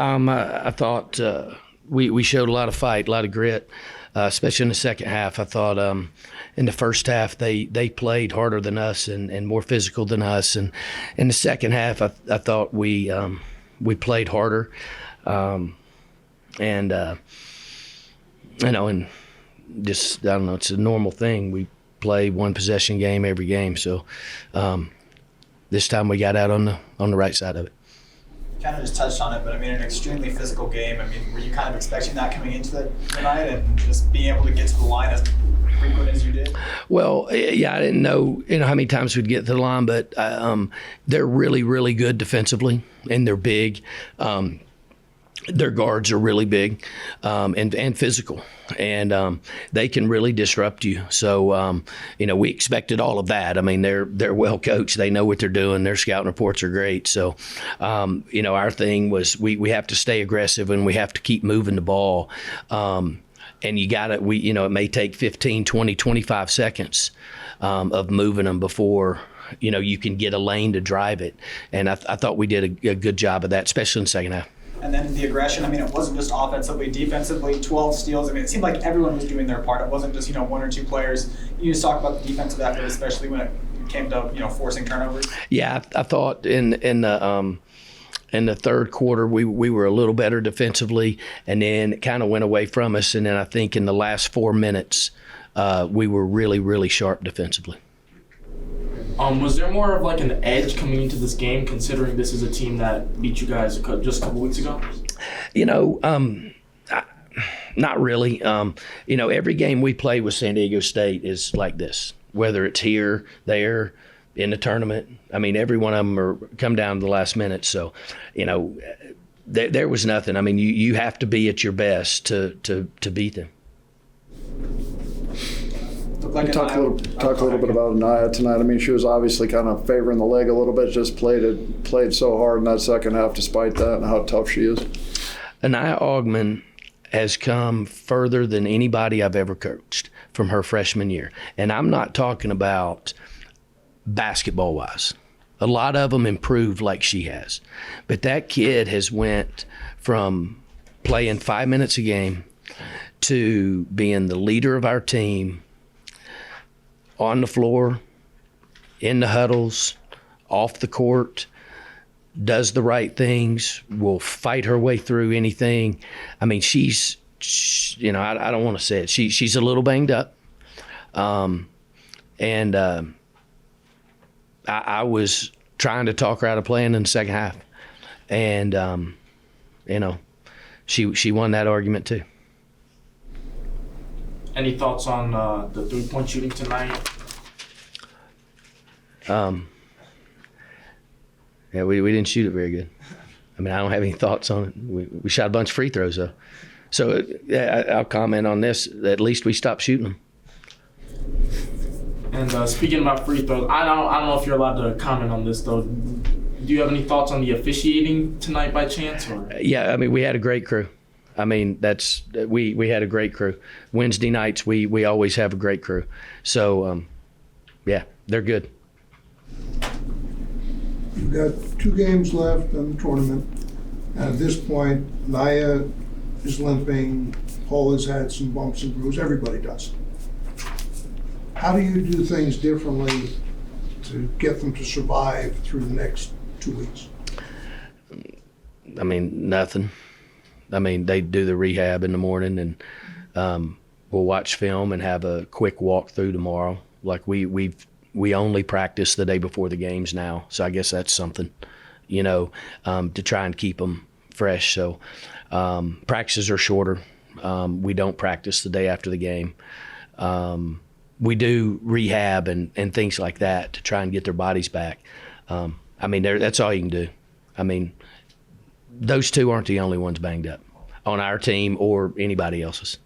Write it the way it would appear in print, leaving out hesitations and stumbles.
I thought we showed a lot of fight, a lot of grit, especially in the second half. I thought in the first half they played harder than us and more physical than us, and in the second half I thought we played harder, and and just I don't know, it's a normal thing. We play one possession game every game, so this time we got out on the right side of it. Kind of just touched on it, but I mean, an extremely physical game. I mean, were you kind of expecting that coming into the night and just being able to get to the line as frequent as you did? Well, yeah, I didn't know how many times we'd get to the line, but they're really, really good defensively, and they're big. Their guards are really big and physical, and they can really disrupt you. So, we expected all of that. I mean, they're well coached. They know what they're doing. Their scouting reports are great. So, our thing was we have to stay aggressive and we have to keep moving the ball. And you got to, it may take 15, 20, 25 seconds of moving them before you can get a lane to drive it. And I thought we did a good job of that, especially in the second half. And then the aggression, I mean, it wasn't just offensively, defensively, 12 steals. I mean, it seemed like everyone was doing their part. It wasn't just, one or two players. You just talk about the defensive effort, especially when it came to, forcing turnovers. Yeah, I thought in the third quarter we were a little better defensively, and then it kind of went away from us. And then I think in the last 4 minutes we were really, really sharp defensively. Was there more of like an edge coming into this game, considering this is a team that beat you guys just a couple weeks ago? Not really. Every game we play with San Diego State is like this, whether it's here, there, in the tournament. I mean, every one of them come down to the last minute. So, there was nothing. I mean, you have to be at your best to beat them. Talk a little bit about Anaya tonight. I mean, she was obviously kind of favoring the leg a little bit, just played so hard in that second half despite that, and how tough she is. Anaya Augman has come further than anybody I've ever coached from her freshman year. And I'm not talking about basketball-wise. A lot of them improved like she has. But that kid has went from playing 5 minutes a game to being the leader of our team, on the floor, in the huddles, off the court, does the right things, will fight her way through anything. I mean, she's I don't want to say it. She's a little banged up. I was trying to talk her out of playing in the second half. And, she won that argument too. Any thoughts on the three-point shooting tonight? Yeah, we didn't shoot it very good. I mean, I don't have any thoughts on it. We shot a bunch of free throws, though. So I'll comment on this. At least we stopped shooting them. And speaking about free throws, I don't know if you're allowed to comment on this, though. Do you have any thoughts on the officiating tonight by chance? Or? Yeah, I mean, we had a great crew. I mean, we had a great crew. Wednesday nights, we always have a great crew. So, yeah, they're good. You've got 2 games left in the tournament. At this point, Naya is limping. Paul has had some bumps and bruises. Everybody does. How do you do things differently to get them to survive through the next 2 weeks? I mean, nothing. I mean, they do the rehab in the morning, and we'll watch film and have a quick walkthrough tomorrow. Like we only practice the day before the games now, so I guess that's something, to try and keep them fresh. So practices are shorter. We don't practice the day after the game. We do rehab and things like that to try and get their bodies back. I mean, that's all you can do. I mean, those 2 aren't the only ones banged up on our team or anybody else's.